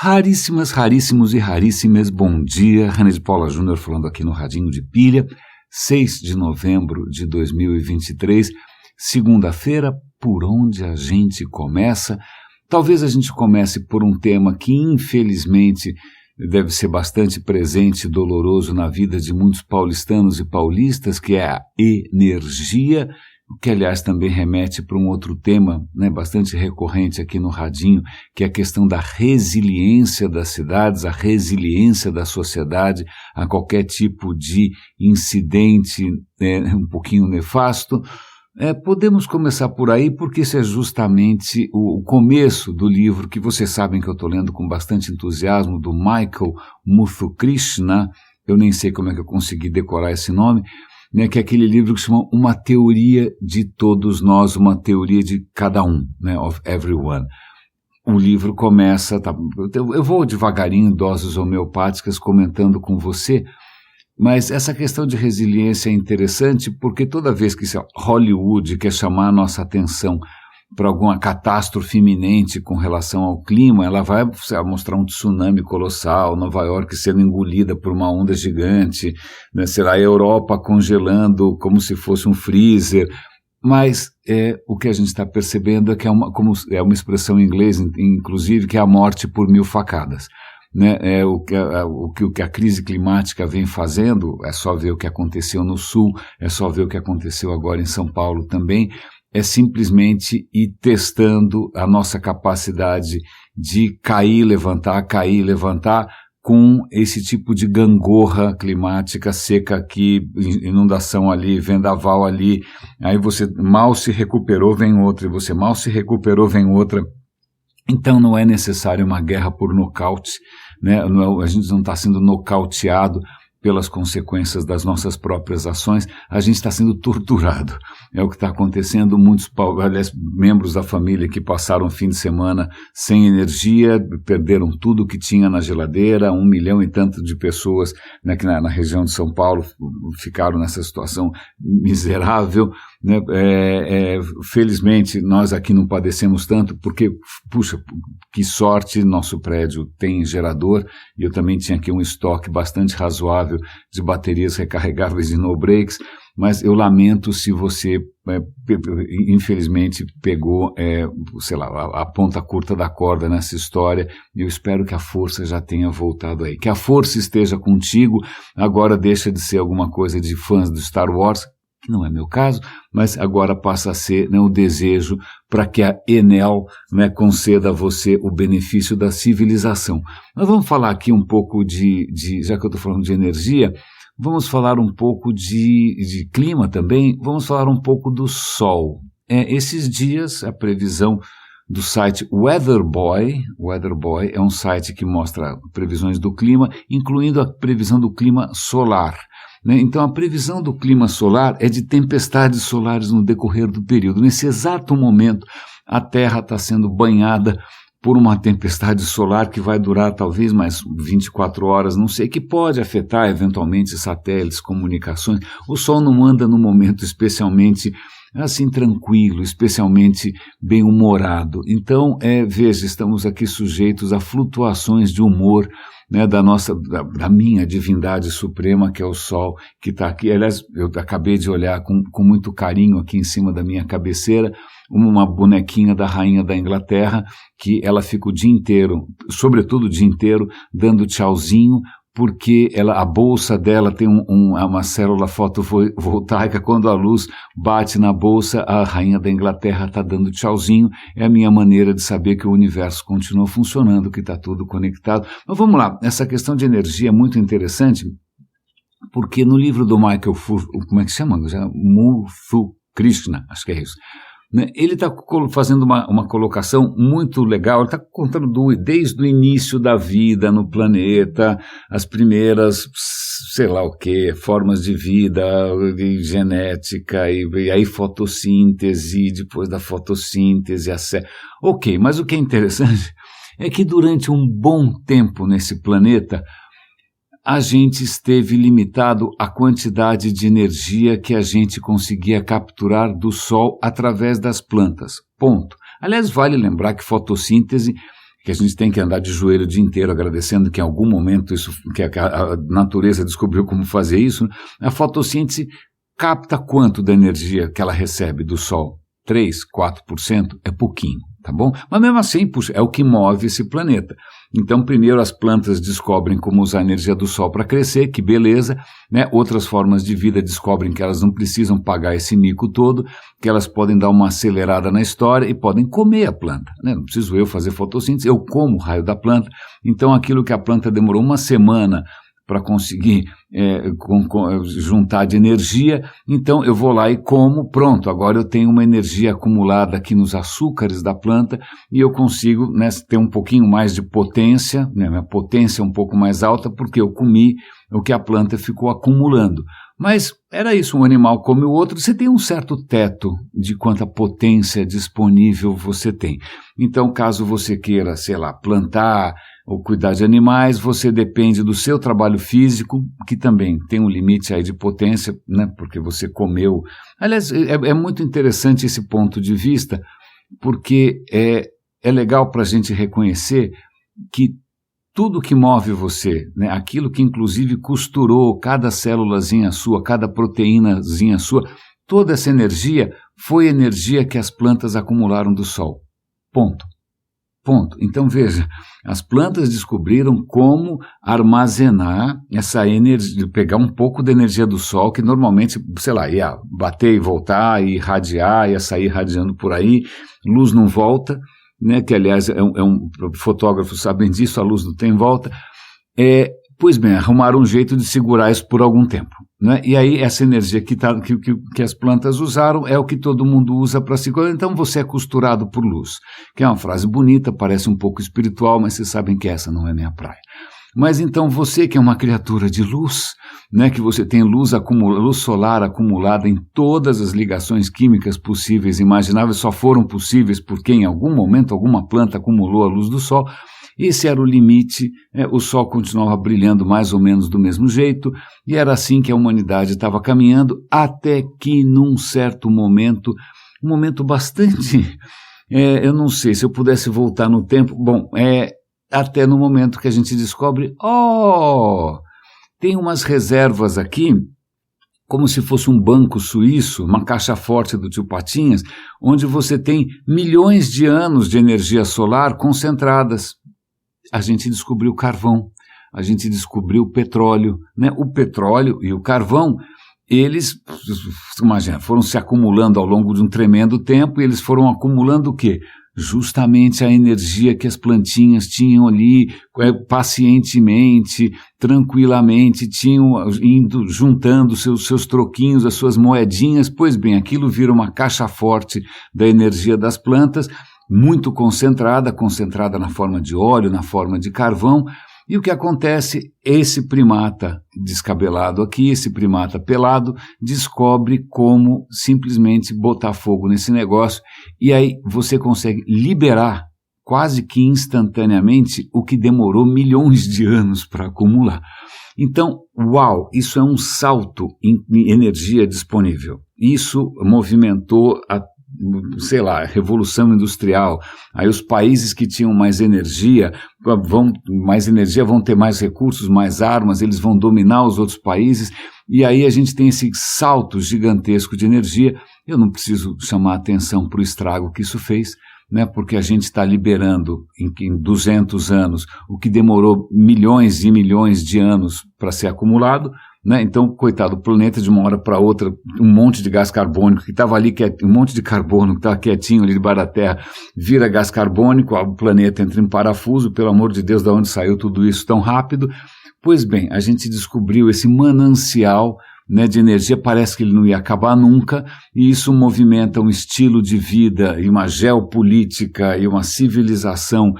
Raríssimas, raríssimos e raríssimas, bom dia, René de Paula Júnior falando aqui no Radinho de Pilha, 6 de novembro de 2023, segunda-feira, por onde a gente começa? Talvez a gente comece por um tema que infelizmente deve ser bastante presente e doloroso na vida de muitos paulistanos e paulistas, que é a energia, que aliás também remete para um outro tema, né, bastante recorrente aqui no Radinho, que é a questão da resiliência das cidades, a resiliência da sociedade a qualquer tipo de incidente um pouquinho nefasto. Podemos começar por aí, porque isso é justamente o começo do livro que vocês sabem que eu estou lendo com bastante entusiasmo, do Michael Muthukrishna. Eu nem sei como é que eu consegui decorar esse nome, né, que é aquele livro que se chama Uma Teoria de Todos Nós, uma teoria de cada um, né, of everyone. O livro começa, eu vou devagarinho em doses homeopáticas comentando com você, mas essa questão de resiliência é interessante porque toda vez que Hollywood quer chamar a nossa atenção para alguma catástrofe iminente com relação ao clima, ela vai mostrar um tsunami colossal, Nova York sendo engolida por uma onda gigante, né? Será a Europa congelando como se fosse um freezer, mas o que a gente está percebendo é que é uma expressão em inglês, inclusive, que é a morte por 1000 facadas. Né, o que a crise climática vem fazendo, é só ver o que aconteceu no Sul, é só ver o que aconteceu agora em São Paulo também, é simplesmente ir testando a nossa capacidade de cair, levantar, com esse tipo de gangorra climática, seca aqui, inundação ali, vendaval ali, aí você mal se recuperou, vem outra, e você mal se recuperou, vem outra. Então não é necessário uma guerra por nocaute, né? A gente não está sendo nocauteado pelas consequências das nossas próprias ações, a gente está sendo torturado. É o que está acontecendo. Muitos, aliás, membros da família que passaram o fim de semana sem energia, perderam tudo que tinha na geladeira, 1 milhão e tanto de pessoas, né, que na região de São Paulo ficaram nessa situação miserável, né? Felizmente nós aqui não padecemos tanto, porque, puxa, que sorte, nosso prédio tem gerador, e eu também tinha aqui um estoque bastante razoável de baterias recarregáveis de no-breaks, mas eu lamento se você, infelizmente, pegou, a ponta curta da corda nessa história. Eu espero que a força já tenha voltado aí. Que a força esteja contigo, agora deixa de ser alguma coisa de fãs do Star Wars, que não é meu caso, mas agora passa a ser, né, o desejo para que a Enel, né, conceda a você o benefício da civilização. Nós vamos falar aqui um pouco já que eu estou falando de energia, vamos falar um pouco de clima também, vamos falar um pouco do sol. Esses dias, a previsão do site Weatherboy é um site que mostra previsões do clima, incluindo a previsão do clima solar. Então a previsão do clima solar é de tempestades solares no decorrer do período. Nesse exato momento, a Terra está sendo banhada por uma tempestade solar que vai durar talvez mais 24 horas, não sei, que pode afetar eventualmente satélites, comunicações. O Sol não anda no momento especialmente assim tranquilo, especialmente bem-humorado. Então, veja, estamos aqui sujeitos a flutuações de humor, né, da minha divindade suprema, que é o Sol, que está aqui. Aliás, eu acabei de olhar com muito carinho aqui em cima da minha cabeceira, uma bonequinha da rainha da Inglaterra, que ela fica o dia inteiro, sobretudo o dia inteiro, dando tchauzinho, porque a bolsa dela tem uma célula fotovoltaica. Quando a luz bate na bolsa, a rainha da Inglaterra está dando tchauzinho. É a minha maneira de saber que o universo continua funcionando, que está tudo conectado. Mas vamos lá, essa questão de energia é muito interessante, porque no livro do Michael, como é que chama? Muthukrishna, acho que é isso. Ele está fazendo uma colocação muito legal. Ele está contando desde o início da vida no planeta, as primeiras, sei lá o que, formas de vida, de genética, e aí fotossíntese, depois da fotossíntese, Ok, mas o que é interessante é que durante um bom tempo nesse planeta, a gente esteve limitado à quantidade de energia que a gente conseguia capturar do Sol através das plantas. Ponto. Aliás, vale lembrar que fotossíntese que a gente tem que andar de joelho o dia inteiro agradecendo que em algum momento que a natureza descobriu como fazer isso, a fotossíntese capta quanto da energia que ela recebe do Sol? 3%, 4%? É pouquinho, tá bom? Mas mesmo assim, puxa, é o que move esse planeta. Então, primeiro as plantas descobrem como usar a energia do Sol para crescer, que beleza, né? Outras formas de vida descobrem que elas não precisam pagar esse mico todo, que elas podem dar uma acelerada na história e podem comer a planta, né? Não preciso eu fazer fotossíntese, eu como o raio da planta. Então, aquilo que a planta demorou uma semana para conseguir juntar de energia, então eu vou lá e como, pronto, agora eu tenho uma energia acumulada aqui nos açúcares da planta e eu consigo, né, ter um pouquinho mais de potência, né, minha potência é um pouco mais alta porque eu comi o que a planta ficou acumulando. Mas era isso, um animal come o outro, você tem um certo teto de quanta potência disponível você tem. Então, caso você queira, sei lá, plantar ou cuidar de animais, você depende do seu trabalho físico, que também tem um limite aí de potência, né, porque você comeu. Aliás, é muito interessante esse ponto de vista, porque é legal para a gente reconhecer que tudo que move você, né, aquilo que inclusive costurou cada célulazinha sua, cada proteínazinha sua, toda essa energia foi energia que as plantas acumularam do Sol. Ponto. Então veja, as plantas descobriram como armazenar essa energia, pegar um pouco da energia do Sol, que normalmente, sei lá, ia bater e voltar, ia irradiar, ia sair irradiando por aí, luz não volta, né, que aliás fotógrafos sabem disso, a luz não tem volta, pois bem, arrumaram um jeito de segurar isso por algum tempo, né? E aí essa energia que as plantas usaram é o que todo mundo usa para segurar, então você é costurado por luz, que é uma frase bonita, parece um pouco espiritual, mas vocês sabem que essa não é minha praia. Mas então você que é uma criatura de luz, né, que você tem luz solar acumulada em todas as ligações químicas possíveis e imagináveis, só foram possíveis porque em algum momento alguma planta acumulou a luz do Sol. Esse era o limite, o Sol continuava brilhando mais ou menos do mesmo jeito, e era assim que a humanidade estava caminhando, até que num certo momento, um momento bastante, eu não sei, se eu pudesse voltar no tempo, até no momento que a gente descobre, tem umas reservas aqui, como se fosse um banco suíço, uma caixa forte do tio Patinhas, onde você tem milhões de anos de energia solar concentradas. A gente descobriu carvão, a gente descobriu petróleo, né? O petróleo e o carvão, eles, imagina, foram se acumulando ao longo de um tremendo tempo e eles foram acumulando o quê? Justamente a energia que as plantinhas tinham ali, pacientemente, tranquilamente, indo juntando seus troquinhos, as suas moedinhas. Pois bem, aquilo vira uma caixa forte da energia das plantas, muito concentrada na forma de óleo, na forma de carvão. E o que acontece? Esse primata descabelado aqui, esse primata pelado, descobre como simplesmente botar fogo nesse negócio, e aí você consegue liberar quase que instantaneamente o que demorou milhões de anos para acumular. Então, uau, isso é um salto em energia disponível. Isso movimentou a Revolução Industrial. Aí os países que tinham mais energia vão ter mais recursos, mais armas, eles vão dominar os outros países, e aí a gente tem esse salto gigantesco de energia. Eu não preciso chamar a atenção para o estrago que isso fez, né, porque a gente está liberando em 200 anos o que demorou milhões e milhões de anos para ser acumulado, né? Então, coitado do planeta, de uma hora para outra, um monte de gás carbônico que estava ali, um monte de carbono que estava quietinho ali debaixo da Terra, vira gás carbônico, o planeta entra em parafuso, pelo amor de Deus, de onde saiu tudo isso tão rápido? Pois bem, a gente descobriu esse manancial, né, de energia, parece que ele não ia acabar nunca, e isso movimenta um estilo de vida e uma geopolítica e uma civilização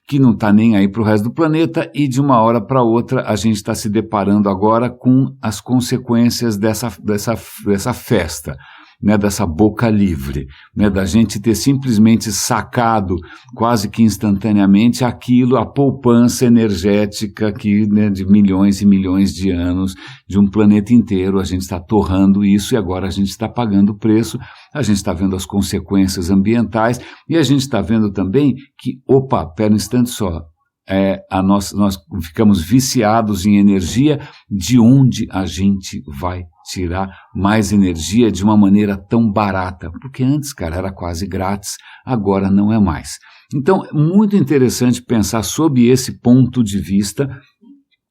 que não está nem aí para o resto do planeta, e de uma hora para outra a gente está se deparando agora com as consequências dessa festa. né, dessa boca livre, né, da gente ter simplesmente sacado quase que instantaneamente aquilo, a poupança energética que, né, de milhões e milhões de anos de um planeta inteiro, a gente está torrando isso e agora a gente está pagando o preço, a gente está vendo as consequências ambientais e a gente está vendo também que, opa, pera um instante só, nós ficamos viciados em energia, de onde a gente vai tirar mais energia de uma maneira tão barata? Porque antes, cara, era quase grátis, agora não é mais. Então, é muito interessante pensar sob esse ponto de vista.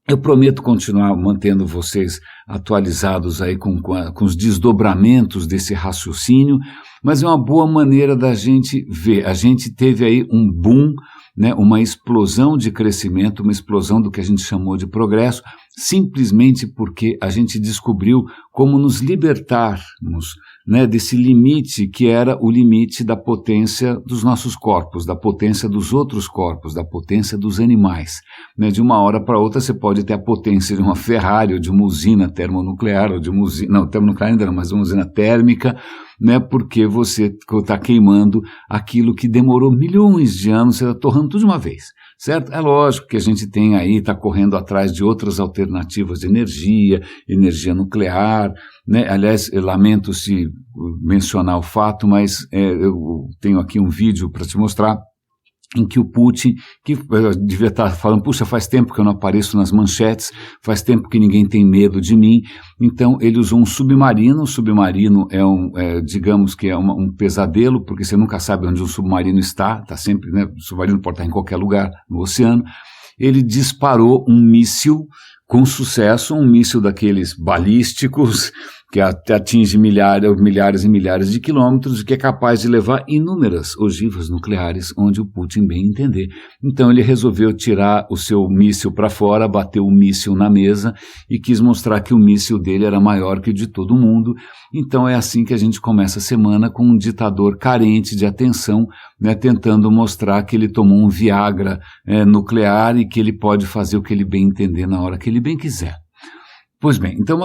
Eu prometo continuar mantendo vocês atualizados aí com os desdobramentos desse raciocínio, mas é uma boa maneira da gente ver. A gente teve aí um boom, né, uma explosão de crescimento, uma explosão do que a gente chamou de progresso, simplesmente porque a gente descobriu como nos libertarmos, né, desse limite que era o limite da potência dos nossos corpos, da potência dos outros corpos, da potência dos animais. Né, de uma hora para outra você pode ter a potência de uma Ferrari ou de uma usina termonuclear, ou de uma usina, não, termonuclear ainda não, mas uma usina térmica, né, porque você está queimando aquilo que demorou milhões de anos, você está torrando tudo de uma vez, certo? É lógico que a gente tem aí, está correndo atrás de outras alternativas de energia nuclear, né? Aliás, eu lamento se mencionar o fato, mas eu tenho aqui um vídeo para te mostrar, em que o Putin, que devia estar falando, puxa, faz tempo que eu não apareço nas manchetes, faz tempo que ninguém tem medo de mim, então ele usou um submarino. O submarino digamos que é um pesadelo, porque você nunca sabe onde um submarino está sempre, né, o submarino pode estar em qualquer lugar no oceano. Ele disparou um míssil com sucesso, um míssil daqueles balísticos, que atinge milhares e milhares de quilômetros e que é capaz de levar inúmeras ogivas nucleares, onde o Putin bem entender. Então ele resolveu tirar o seu míssil para fora, bateu o míssil na mesa e quis mostrar que o míssil dele era maior que o de todo mundo. Então é assim que a gente começa a semana, com um ditador carente de atenção, né, tentando mostrar que ele tomou um Viagra nuclear e que ele pode fazer o que ele bem entender na hora que ele bem quiser. Pois bem, então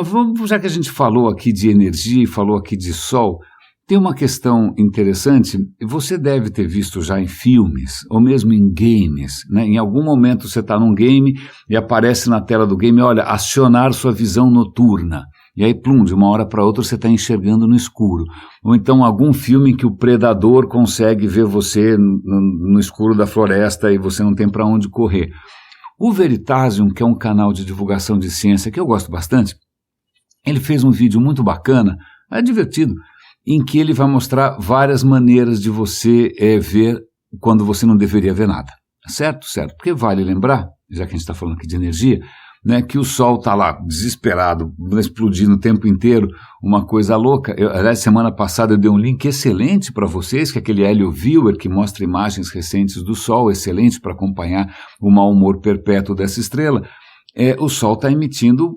já que a gente falou aqui de energia e falou aqui de sol, tem uma questão interessante. Você deve ter visto já em filmes, ou mesmo em games, né? Em algum momento você está num game e aparece na tela do game, olha, acionar sua visão noturna. E aí, plum, de uma hora para outra você está enxergando no escuro. Ou então algum filme em que o predador consegue ver você no escuro da floresta e você não tem para onde correr. O Veritasium, que é um canal de divulgação de ciência que eu gosto bastante, ele fez um vídeo muito bacana, é divertido, em que ele vai mostrar várias maneiras de você ver quando você não deveria ver nada. Certo? Certo. Porque vale lembrar, já que a gente está falando aqui de energia, né, que o Sol está lá desesperado, explodindo o tempo inteiro, uma coisa louca. Aliás, semana passada eu dei um link excelente para vocês, que é aquele Helio Viewer, que mostra imagens recentes do Sol, excelente para acompanhar o mau humor perpétuo dessa estrela. O Sol está emitindo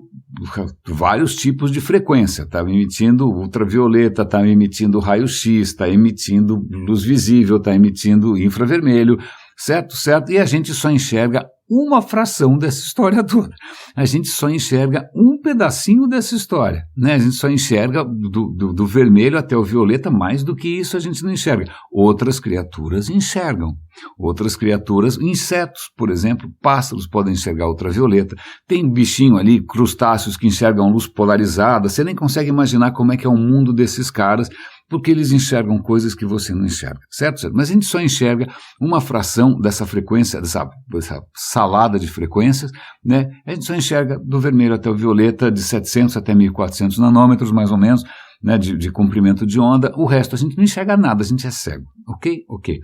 vários tipos de frequência, está emitindo ultravioleta, está emitindo raio-x, está emitindo luz visível, está emitindo infravermelho, certo? Certo? E a gente só enxerga uma fração dessa história toda. A gente só enxerga um pedacinho dessa história, né? A gente só enxerga do vermelho até o violeta, mais do que isso a gente não enxerga. Outras criaturas enxergam. Outras criaturas, insetos, por exemplo, pássaros podem enxergar ultravioleta. Tem bichinho ali, crustáceos que enxergam luz polarizada. Você nem consegue imaginar como é que é o mundo desses caras, porque eles enxergam coisas que você não enxerga, certo? Mas a gente só enxerga uma fração dessa frequência, dessa salada de frequências, né? A gente só enxerga do vermelho até o violeta, de 700 até 1400 nanômetros, mais ou menos, né, de comprimento de onda. O resto a gente não enxerga nada, a gente é cego, ok? Ok.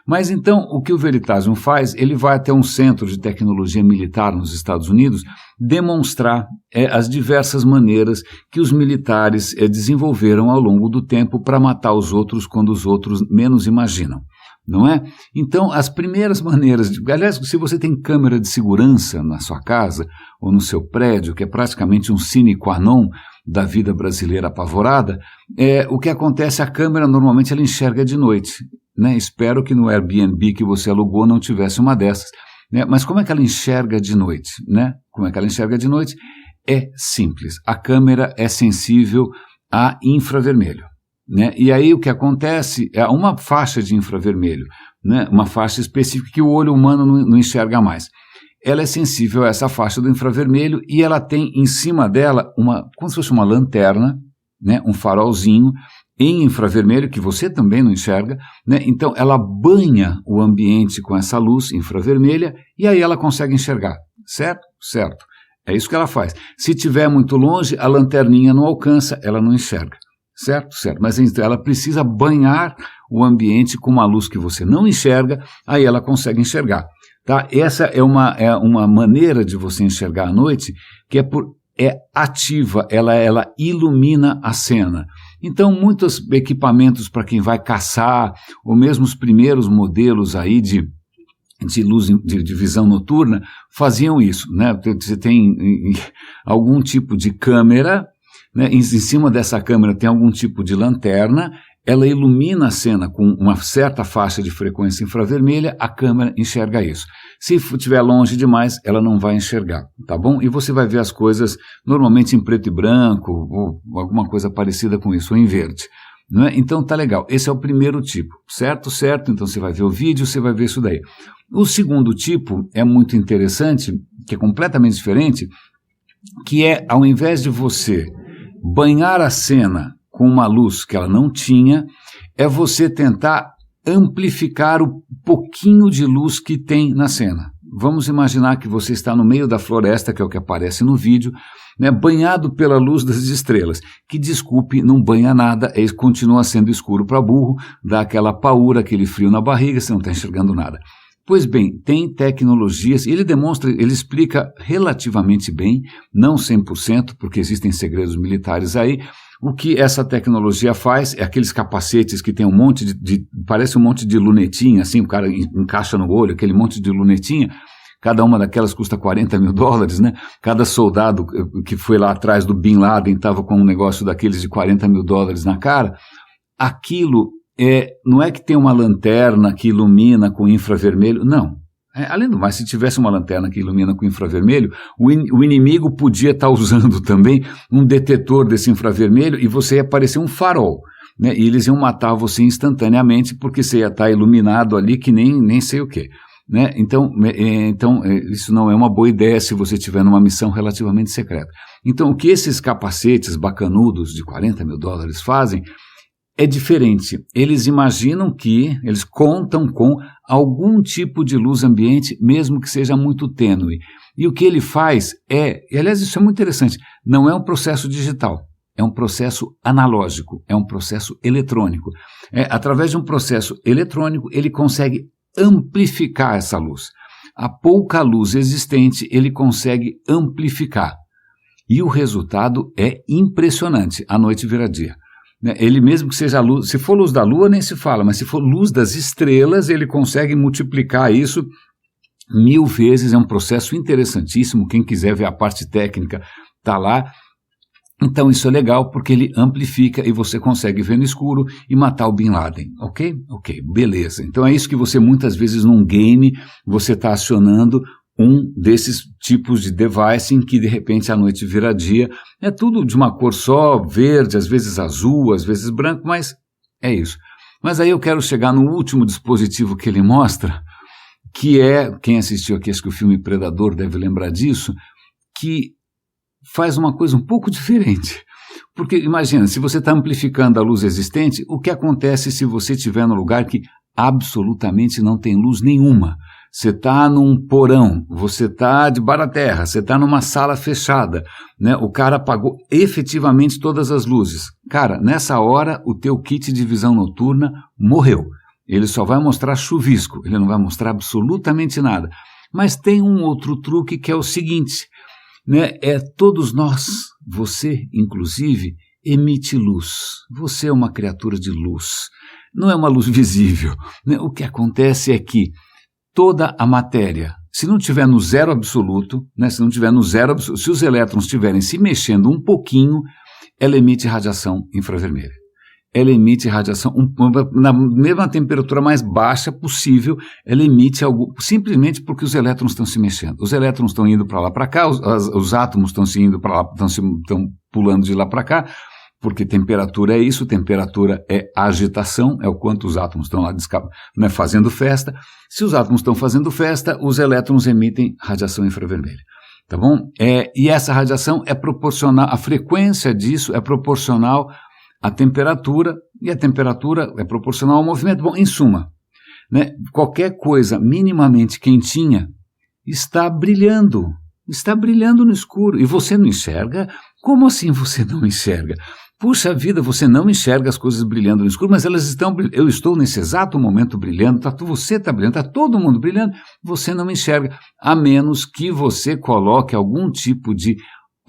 Mas então, o que o Veritasium faz, ele vai até um centro de tecnologia militar nos Estados Unidos demonstrar as diversas maneiras que os militares desenvolveram ao longo do tempo para matar os outros quando os outros menos imaginam. Não é? Então, as primeiras maneiras, aliás, se você tem câmera de segurança na sua casa ou no seu prédio, que é praticamente um sine qua non da vida brasileira apavorada, o que acontece, a câmera normalmente ela enxerga de noite, né? Espero que no Airbnb que você alugou não tivesse uma dessas, né? Mas como é que ela enxerga de noite, né? Como é que ela enxerga de noite? É simples, a câmera é sensível a infravermelho. né? E aí o que acontece é uma faixa de infravermelho, né? Uma faixa específica que o olho humano não enxerga mais. Ela é sensível a essa faixa do infravermelho e ela tem em cima dela como se fosse uma lanterna, né? Um farolzinho em infravermelho que você também não enxerga, né? Então ela banha o ambiente com essa luz infravermelha e aí ela consegue enxergar, certo? Certo. É isso que ela faz. Se estiver muito longe, a lanterninha não alcança, ela não enxerga. Certo? Certo. Mas então, ela precisa banhar o ambiente com uma luz que você não enxerga, aí ela consegue enxergar. Tá? Essa é uma maneira de você enxergar à noite que é ativa, ela ilumina a cena. Então, muitos equipamentos para quem vai caçar, ou mesmo os primeiros modelos aí de luz de visão noturna, faziam isso, né? Você tem algum tipo de câmera, né? Em cima dessa câmera tem algum tipo de lanterna, ela ilumina a cena com uma certa faixa de frequência infravermelha, a câmera enxerga isso. Se estiver longe demais, ela não vai enxergar, tá bom? E você vai ver as coisas normalmente em preto e branco, ou alguma coisa parecida com isso, ou em verde. Não é? Então tá legal, esse é o primeiro tipo, certo? Certo, então você vai ver o vídeo, você vai ver isso daí. O segundo tipo é muito interessante, que é completamente diferente, que é ao invés de você banhar a cena com uma luz que ela não tinha, é você tentar amplificar o pouquinho de luz que tem na cena. Vamos imaginar que você está no meio da floresta, que é o que aparece no vídeo, né, banhado pela luz das estrelas, que, desculpe, não banha nada, continua sendo escuro para burro, dá aquela paura, aquele frio na barriga, você não está enxergando nada. Pois bem, tem tecnologias, ele explica relativamente bem, não 100%, porque existem segredos militares aí. O que essa tecnologia faz é aqueles capacetes que tem um monte parece um monte de lunetinha, assim, o cara encaixa no olho, aquele monte de lunetinha, cada uma daquelas custa $40 mil, né? Cada soldado que foi lá atrás do Bin Laden estava com um negócio daqueles de $40 mil na cara. Aquilo não é que tem uma lanterna que ilumina com infravermelho, não. Além do mais, se tivesse uma lanterna que ilumina com infravermelho, o inimigo podia estar usando também um detetor desse infravermelho e você ia parecer um farol, né? E eles iam matar você instantaneamente porque você ia estar iluminado ali que nem sei o quê, né? Então, isso não é uma boa ideia se você estiver numa missão relativamente secreta. Então, o que esses capacetes bacanudos de $40 mil fazem é diferente. Eles contam com algum tipo de luz ambiente, mesmo que seja muito tênue. E o que ele faz e aliás, isso é muito interessante, não é um processo digital, é um processo analógico, é um processo eletrônico. Através de um processo eletrônico, ele consegue amplificar essa luz. A pouca luz existente, ele consegue amplificar. E o resultado é impressionante. A noite vira dia. Ele mesmo que seja luz, se for luz da lua nem se fala, mas se for luz das estrelas, ele consegue multiplicar isso 1000 vezes, é um processo interessantíssimo, quem quiser ver a parte técnica está lá. Então isso é legal porque ele amplifica e você consegue ver no escuro e matar o Bin Laden, ok? Ok, beleza. Então é isso que você muitas vezes num game, você está acionando um desses tipos de device em que de repente a noite vira dia, é tudo de uma cor só, verde, às vezes azul, às vezes branco, mas é isso. Mas aí eu quero chegar no último dispositivo que ele mostra, que quem assistiu aqui, acho que o filme Predador deve lembrar disso, que faz uma coisa um pouco diferente. Porque imagina, se você está amplificando a luz existente, o que acontece se você estiver num lugar que absolutamente não tem luz nenhuma? Você está num porão, você está debaixo da terra, você está numa sala fechada, né? O cara apagou efetivamente todas as luzes. Cara, nessa hora o teu kit de visão noturna morreu. Ele só vai mostrar chuvisco, ele não vai mostrar absolutamente nada. Mas tem um outro truque que é o seguinte, né? Todos nós, você inclusive, emite luz. Você é uma criatura de luz. Não é uma luz visível, né? O que acontece é que toda a matéria, se não estiver no zero absoluto, né, se os elétrons estiverem se mexendo um pouquinho, ela emite radiação infravermelha. Ela emite radiação, na mesma temperatura mais baixa possível, ela emite algo, simplesmente porque os elétrons estão se mexendo. Os elétrons estão indo para lá para cá, os átomos estão se indo para lá, estão pulando de lá para cá, porque temperatura é isso, temperatura é agitação, é o quanto os átomos estão lá fazendo festa. Se os átomos estão fazendo festa, os elétrons emitem radiação infravermelha. Tá bom? E essa radiação é proporcional, a frequência disso é proporcional à temperatura, e a temperatura é proporcional ao movimento. Bom, em suma, né, qualquer coisa minimamente quentinha está brilhando no escuro, e você não enxerga? Como assim você não enxerga? Puxa vida, você não enxerga as coisas brilhando no escuro, mas elas estão brilhando. Eu estou nesse exato momento brilhando, você está brilhando, está todo mundo brilhando, você não enxerga, a menos que você coloque algum tipo de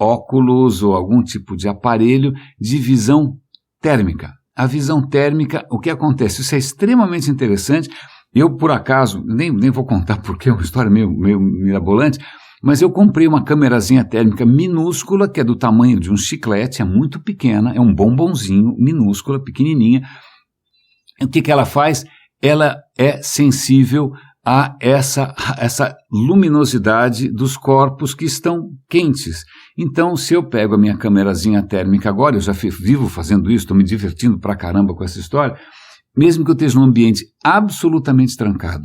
óculos ou algum tipo de aparelho de visão térmica. A visão térmica, o que acontece? Isso é extremamente interessante. Eu, por acaso, nem vou contar porque é uma história meio mirabolante, mas eu comprei uma câmerazinha térmica minúscula, que é do tamanho de um chiclete, é muito pequena, é um bombonzinho, minúscula, pequenininha. O que ela faz? Ela é sensível a essa luminosidade dos corpos que estão quentes. Então, se eu pego a minha câmerazinha térmica agora, eu já vivo fazendo isso, estou me divertindo pra caramba com essa história, mesmo que eu esteja num ambiente absolutamente trancado,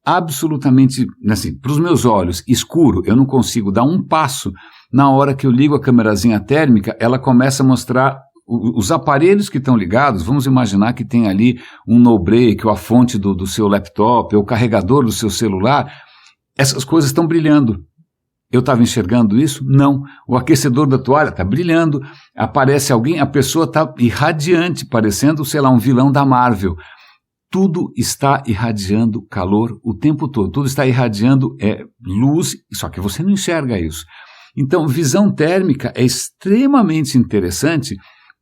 absolutamente, assim, para os meus olhos, escuro, eu não consigo dar um passo. Na hora que eu ligo a câmerazinha térmica, ela começa a mostrar os aparelhos que estão ligados. Vamos imaginar que tem ali um no-break, ou a fonte do seu laptop, ou o carregador do seu celular. Essas coisas estão brilhando. Eu estava enxergando isso? Não. O aquecedor da toalha está brilhando. Aparece alguém, a pessoa está irradiante, parecendo, sei lá, um vilão da Marvel. Tudo está irradiando calor o tempo todo, tudo está irradiando luz, só que você não enxerga isso. Então, visão térmica é extremamente interessante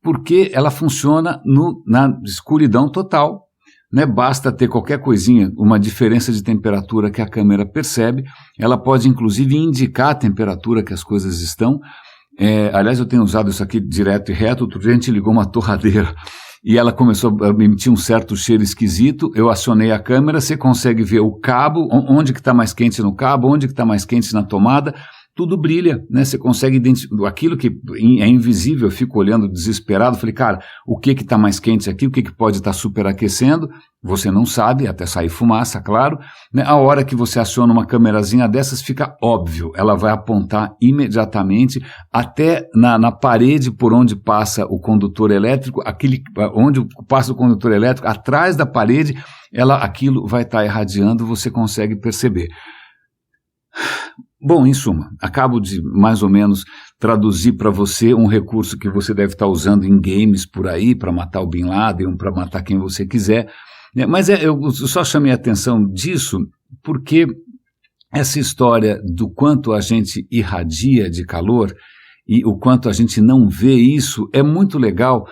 porque ela funciona na escuridão total, né? Basta ter qualquer coisinha, uma diferença de temperatura que a câmera percebe, ela pode inclusive indicar a temperatura que as coisas estão. Aliás, eu tenho usado isso aqui direto e reto. Outro dia a gente ligou uma torradeira e ela começou a emitir um certo cheiro esquisito. Eu acionei a câmera, você consegue ver o cabo, onde que está mais quente no cabo, onde que está mais quente na tomada, tudo brilha, né? Você consegue identificar aquilo que é invisível. Eu fico olhando desesperado, falei, cara, o que está mais quente aqui, o que pode estar superaquecendo? Você não sabe, até sair fumaça, claro, né? A hora que você aciona uma câmerazinha dessas fica óbvio, ela vai apontar imediatamente até na parede por onde passa o condutor elétrico, onde passa o condutor elétrico, atrás da parede, aquilo vai estar irradiando, você consegue perceber. Bom, em suma, acabo de mais ou menos traduzir para você um recurso que você deve estar usando em games por aí, para matar o Bin Laden, para matar quem você quiser. Mas eu só chamei a atenção disso porque essa história do quanto a gente irradia de calor e o quanto a gente não vê isso é muito legal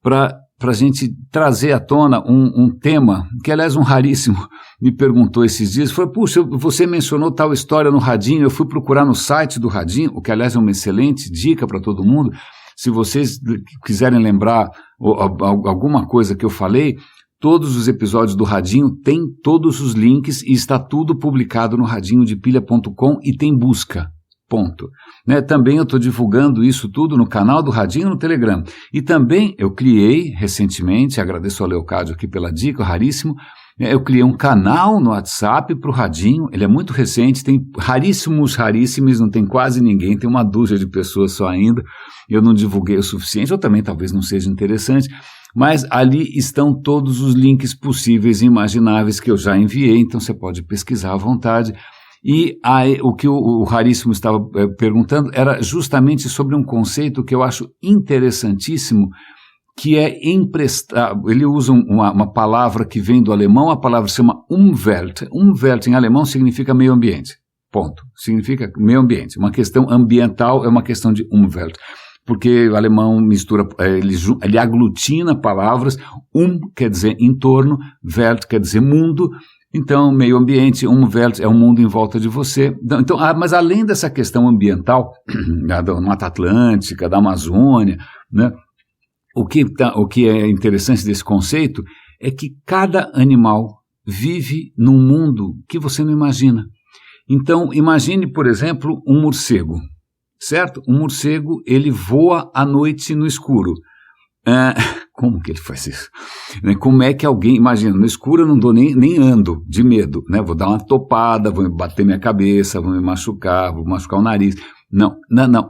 para a gente trazer à tona um tema que, aliás, um raríssimo me perguntou esses dias. Falou, puxa, você mencionou tal história no Radinho, eu fui procurar no site do Radinho, o que, aliás, é uma excelente dica para todo mundo. Se vocês quiserem lembrar alguma coisa que eu falei, todos os episódios do Radinho têm todos os links e está tudo publicado no radinhodepilha.com e tem busca. Ponto. Né? Também eu estou divulgando isso tudo no canal do Radinho no Telegram. E também eu criei recentemente, agradeço ao Leocádio aqui pela dica, raríssimo, eu criei um canal no WhatsApp para o Radinho, ele é muito recente, tem raríssimos, não tem quase ninguém, tem uma dúzia de pessoas só ainda, eu não divulguei o suficiente, ou também talvez não seja interessante, mas ali estão todos os links possíveis e imagináveis que eu já enviei, então você pode pesquisar à vontade. E aí, o que o Raríssimo estava perguntando era justamente sobre um conceito que eu acho interessantíssimo, que é emprestar. Ele usa uma palavra que vem do alemão, a palavra se chama Umwelt. Umwelt em alemão significa meio ambiente. Ponto. Significa meio ambiente. Uma questão ambiental é uma questão de Umwelt. Porque o alemão mistura, ele aglutina palavras. Quer dizer em torno, Welt quer dizer mundo. Então, meio ambiente, Umwelt é o mundo em volta de você. Então, mas além dessa questão ambiental, da Mata Atlântica, da Amazônia, né, o que é interessante desse conceito é que cada animal vive num mundo que você não imagina. Então, imagine, por exemplo, um morcego, certo? Um morcego, ele voa à noite no escuro. Como que ele faz isso? Como é que alguém, imagina, no escuro eu não dou nem ando de medo, né? Vou dar uma topada, vou bater minha cabeça, vou me machucar, vou machucar o nariz. Não,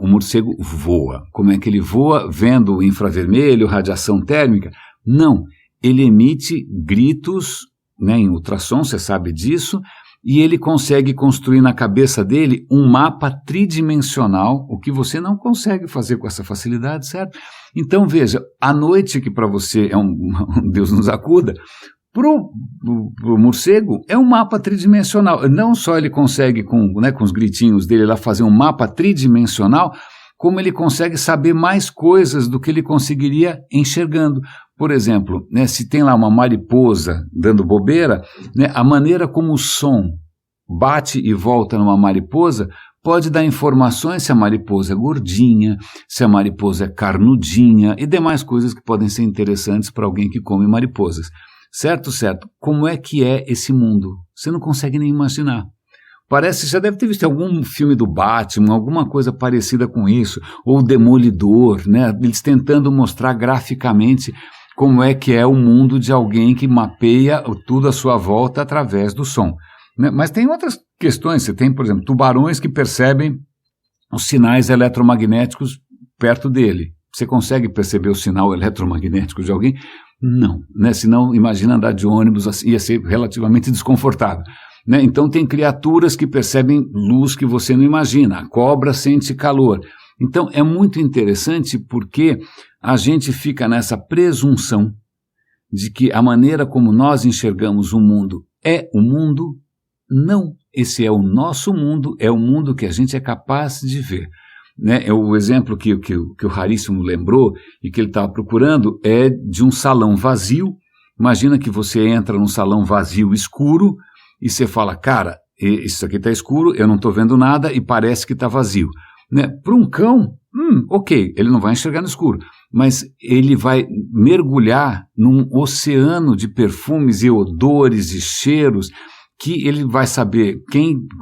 o morcego voa. Como é que ele voa? Vendo infravermelho, radiação térmica? Não, ele emite gritos, né, em ultrassom, você sabe disso, e ele consegue construir na cabeça dele um mapa tridimensional, o que você não consegue fazer com essa facilidade, certo? Então veja, a noite que para você é Deus nos acuda, pro morcego é um mapa tridimensional. Não só ele consegue com os gritinhos dele lá fazer um mapa tridimensional, como ele consegue saber mais coisas do que ele conseguiria enxergando. Por exemplo, né, se tem lá uma mariposa dando bobeira, né, a maneira como o som bate e volta numa mariposa pode dar informações se a mariposa é gordinha, se a mariposa é carnudinha e demais coisas que podem ser interessantes para alguém que come mariposas. Certo? Como é que é esse mundo? Você não consegue nem imaginar. Parece, já deve ter visto algum filme do Batman, alguma coisa parecida com isso, ou Demolidor, né? Eles tentando mostrar graficamente como é que é o mundo de alguém que mapeia tudo à sua volta através do som. Né? Mas tem outras questões, você tem, por exemplo, tubarões que percebem os sinais eletromagnéticos perto dele. Você consegue perceber o sinal eletromagnético de alguém? Não, né? Senão, imagina andar de ônibus, ia ser relativamente desconfortável. Né? Então tem criaturas que percebem luz que você não imagina, a cobra sente calor. Então é muito interessante porque a gente fica nessa presunção de que a maneira como nós enxergamos o mundo é o mundo. Não, esse é o nosso mundo, é o mundo que a gente é capaz de ver. Né? O exemplo que o Raríssimo lembrou e que ele estava procurando é de um salão vazio. Imagina que você entra num salão vazio escuro e você fala, cara, isso aqui está escuro, eu não estou vendo nada e parece que está vazio. Né? Para um cão, ok, ele não vai enxergar no escuro, mas ele vai mergulhar num oceano de perfumes e odores e cheiros que ele vai saber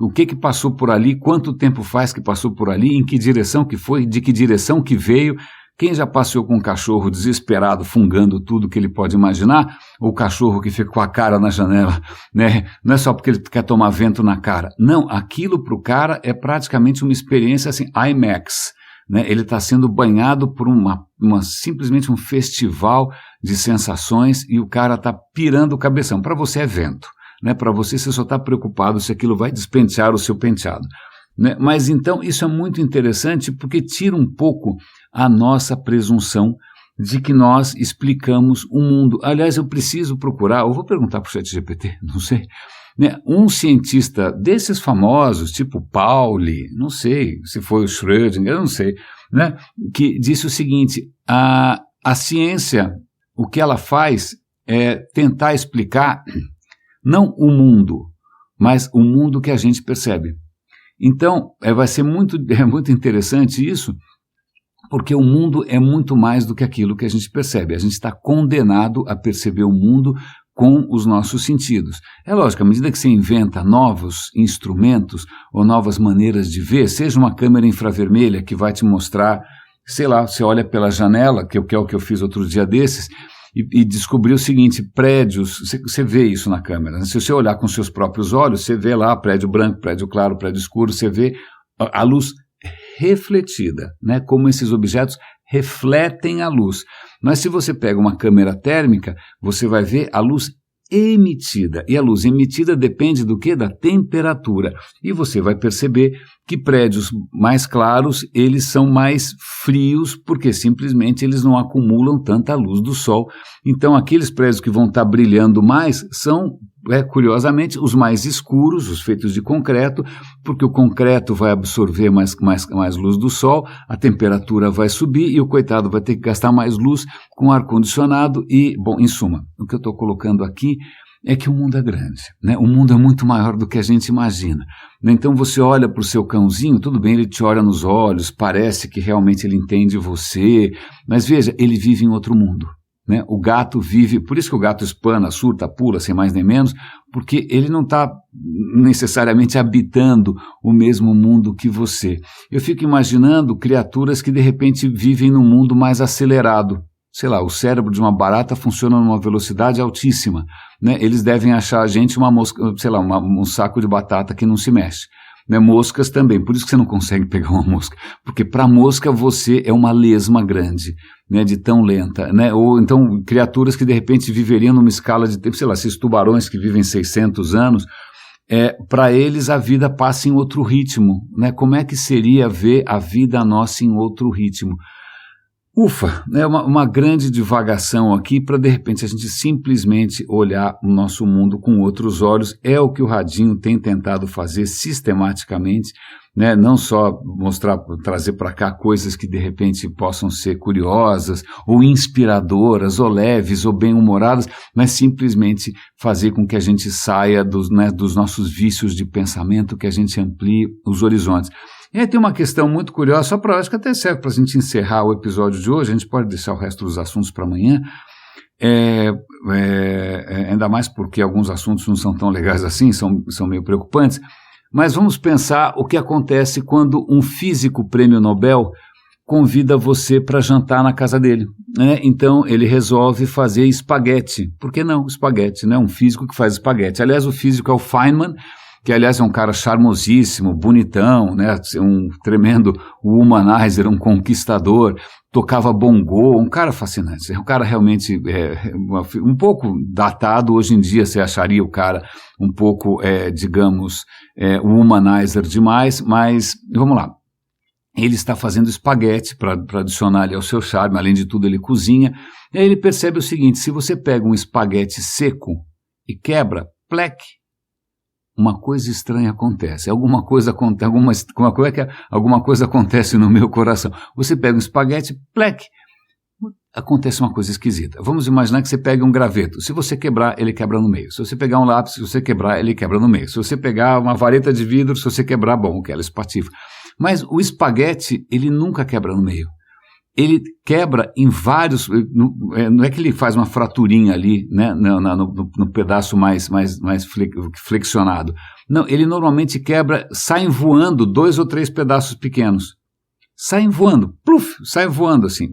o que passou por ali, quanto tempo faz que passou por ali, em que direção que foi, de que direção que veio. Quem já passeou com um cachorro desesperado, fungando tudo que ele pode imaginar, ou o cachorro que fica com a cara na janela, né? Não é só porque ele quer tomar vento na cara. Não, aquilo para o cara é praticamente uma experiência assim, IMAX. Né? Ele está sendo banhado por simplesmente um festival de sensações e o cara está pirando o cabeção. Para você é vento. Né? Para você só está preocupado se aquilo vai despentear o seu penteado. Né? Mas então isso é muito interessante porque tira um pouco a nossa presunção de que nós explicamos o mundo. Aliás, eu preciso procurar, ou vou perguntar para o ChatGPT, não sei, né? Um cientista desses famosos, tipo Pauli, não sei se foi o Schrödinger, eu não sei, né? Que disse o seguinte, a ciência, o que ela faz é tentar explicar não o mundo, mas o mundo que a gente percebe. Então, vai ser muito interessante isso, porque o mundo é muito mais do que aquilo que a gente percebe. A gente está condenado a perceber o mundo com os nossos sentidos. É lógico, à medida que você inventa novos instrumentos ou novas maneiras de ver, seja uma câmera infravermelha que vai te mostrar, sei lá, você olha pela janela, que é o que eu fiz outro dia desses, e descobrir o seguinte, prédios, você vê isso na câmera, né? Se você olhar com seus próprios olhos, você vê lá prédio branco, prédio claro, prédio escuro, você vê a luz refletida, né? Como esses objetos refletem a luz. Mas se você pega uma câmera térmica, você vai ver a luz emitida. E a luz emitida depende do quê? Da temperatura. E você vai perceber que prédios mais claros, eles são mais frios, porque simplesmente eles não acumulam tanta luz do sol. Então, aqueles prédios que vão estar brilhando mais são, curiosamente, os mais escuros, os feitos de concreto, porque o concreto vai absorver mais luz do sol, a temperatura vai subir e o coitado vai ter que gastar mais luz com ar-condicionado e, bom, em suma, o que eu estou colocando aqui é que o mundo é grande, né? O mundo é muito maior do que a gente imagina. Então você olha para o seu cãozinho, tudo bem, ele te olha nos olhos, parece que realmente ele entende você, mas veja, ele vive em outro mundo. Né? O gato vive, por isso que o gato espana, surta, pula, sem mais nem menos, porque ele não está necessariamente habitando o mesmo mundo que você. Eu fico imaginando criaturas que de repente vivem num mundo mais acelerado. sei lá, o cérebro de uma barata funciona numa velocidade altíssima, né? Eles devem achar a gente uma mosca, sei lá, um saco de batata que não se mexe. Né, moscas também, por isso que você não consegue pegar uma mosca, porque para mosca você é uma lesma grande, né, de tão lenta, né, ou então criaturas que de repente viveriam numa escala de tempo, sei lá, esses tubarões que vivem 600 anos, para eles a vida passa em outro ritmo, né, como é que seria ver a vida nossa em outro ritmo? Ufa, é uma grande divagação aqui para de repente a gente simplesmente olhar o nosso mundo com outros olhos. É o que o Radinho tem tentado fazer sistematicamente, né? Não só mostrar, trazer para cá coisas que de repente possam ser curiosas, ou inspiradoras, ou leves, ou bem-humoradas, mas simplesmente fazer com que a gente saia dos nossos vícios de pensamento, que a gente amplie os horizontes. E aí tem uma questão muito curiosa, só para acho que até serve para a gente encerrar o episódio de hoje, a gente pode deixar o resto dos assuntos para amanhã, ainda mais porque alguns assuntos não são tão legais assim, são meio preocupantes, mas vamos pensar o que acontece quando um físico prêmio Nobel convida você para jantar na casa dele, né? Então ele resolve fazer espaguete. Por que não espaguete, né? Um físico que faz espaguete. Aliás, o físico é o Feynman, que aliás é um cara charmosíssimo, bonitão, né, um tremendo womanizer, um conquistador, tocava bongô, um cara fascinante, um cara realmente um pouco datado, hoje em dia você acharia o cara um pouco, digamos, womanizer demais, mas vamos lá. Ele está fazendo espaguete para adicionar ali ao seu charme, além de tudo ele cozinha, e aí ele percebe o seguinte, se você pega um espaguete seco e quebra, pleque, uma coisa estranha acontece, alguma coisa acontece no meu coração. Você pega um espaguete, pleque, acontece uma coisa esquisita. Vamos imaginar que você pega um graveto, se você quebrar, ele quebra no meio. Se você pegar um lápis, se você quebrar, ele quebra no meio. Se você pegar uma vareta de vidro, se você quebrar, bom, ela espatifa. Mas o espaguete, ele nunca quebra no meio. Ele quebra em vários, não é que ele faz uma fraturinha ali, né, no pedaço mais flexionado. Não, ele normalmente quebra, saem voando 2 ou 3 pedaços pequenos. Saem voando, pluf, saem voando assim.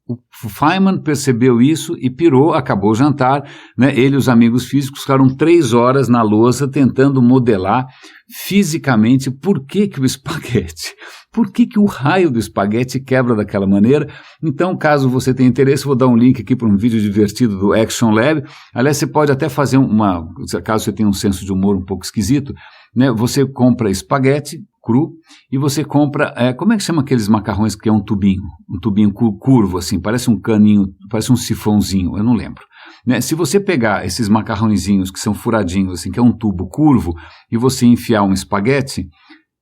O Feynman percebeu isso e pirou, acabou o jantar, né? Ele e os amigos físicos ficaram 3 horas na lousa tentando modelar fisicamente por que o espaguete, por que o raio do espaguete quebra daquela maneira. Então, caso você tenha interesse, vou dar um link aqui para um vídeo divertido do Action Lab. Aliás, você pode até fazer caso você tenha um senso de humor um pouco esquisito, né? Você compra espaguete cru, e você compra, como é que chama aqueles macarrões que é um tubinho curvo assim, parece um caninho, parece um sifãozinho, eu não lembro, né? Se você pegar esses macarrõezinhos que são furadinhos assim, que é um tubo curvo, e você enfiar um espaguete,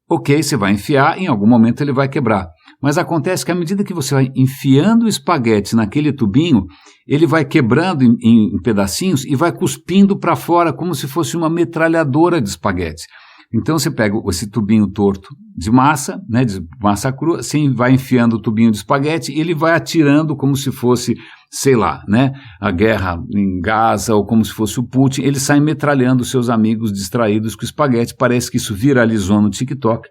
ok, você vai enfiar, em algum momento ele vai quebrar, mas acontece que à medida que você vai enfiando o espaguete naquele tubinho, ele vai quebrando em pedacinhos e vai cuspindo para fora como se fosse uma metralhadora de espaguete. Então você pega esse tubinho torto de massa, né, de massa crua, assim vai enfiando o tubinho de espaguete e ele vai atirando como se fosse, sei lá, né, a guerra em Gaza ou como se fosse o Putin, ele sai metralhando seus amigos distraídos com espaguete. Parece que isso viralizou no TikTok,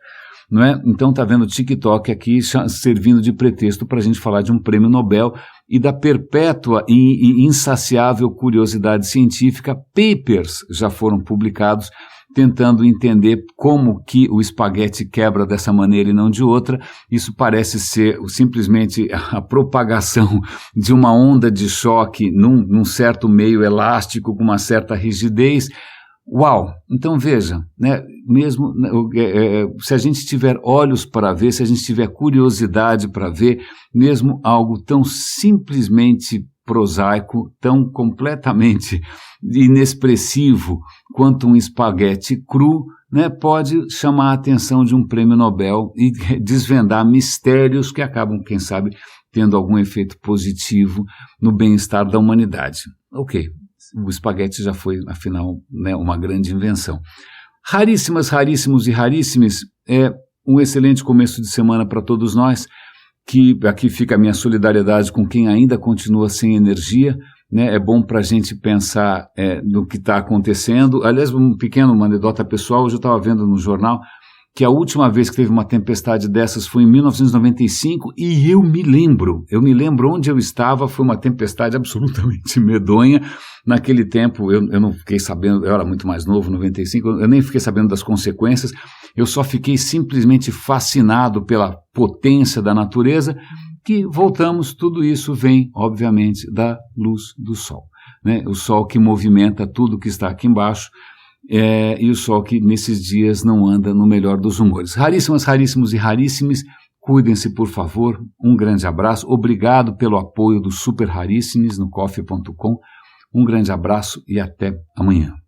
não é? Então tá vendo o TikTok aqui servindo de pretexto para a gente falar de um prêmio Nobel e da perpétua e insaciável curiosidade científica. Papers já foram publicados tentando entender como que o espaguete quebra dessa maneira e não de outra. Isso parece ser simplesmente a propagação de uma onda de choque num certo meio elástico, com uma certa rigidez. Uau! Então veja, né, mesmo se a gente tiver olhos para ver, se a gente tiver curiosidade para ver, mesmo algo tão simplesmente prosaico, tão completamente inexpressivo quanto um espaguete cru, né, pode chamar a atenção de um prêmio Nobel e desvendar mistérios que acabam, quem sabe, tendo algum efeito positivo no bem-estar da humanidade. Ok, o espaguete já foi, afinal, né, uma grande invenção. Raríssimos e raríssimes, um excelente começo de semana para todos nós, que aqui fica a minha solidariedade com quem ainda continua sem energia, né? É bom para a gente pensar no que está acontecendo. Aliás, uma anedota pessoal, hoje eu estava vendo no jornal que a última vez que teve uma tempestade dessas foi em 1995 e eu me lembro onde eu estava, foi uma tempestade absolutamente medonha. Naquele tempo eu não fiquei sabendo, eu era muito mais novo, 95, eu nem fiquei sabendo das consequências, eu só fiquei simplesmente fascinado pela potência da natureza, que voltamos, tudo isso vem, obviamente, da luz do sol, né? O sol que movimenta tudo que está aqui embaixo, e o sol que nesses dias não anda no melhor dos humores. Raríssimas, raríssimos e raríssimes, cuidem-se por favor, um grande abraço, obrigado pelo apoio do Super Raríssimos no coffee.com, um grande abraço e até amanhã.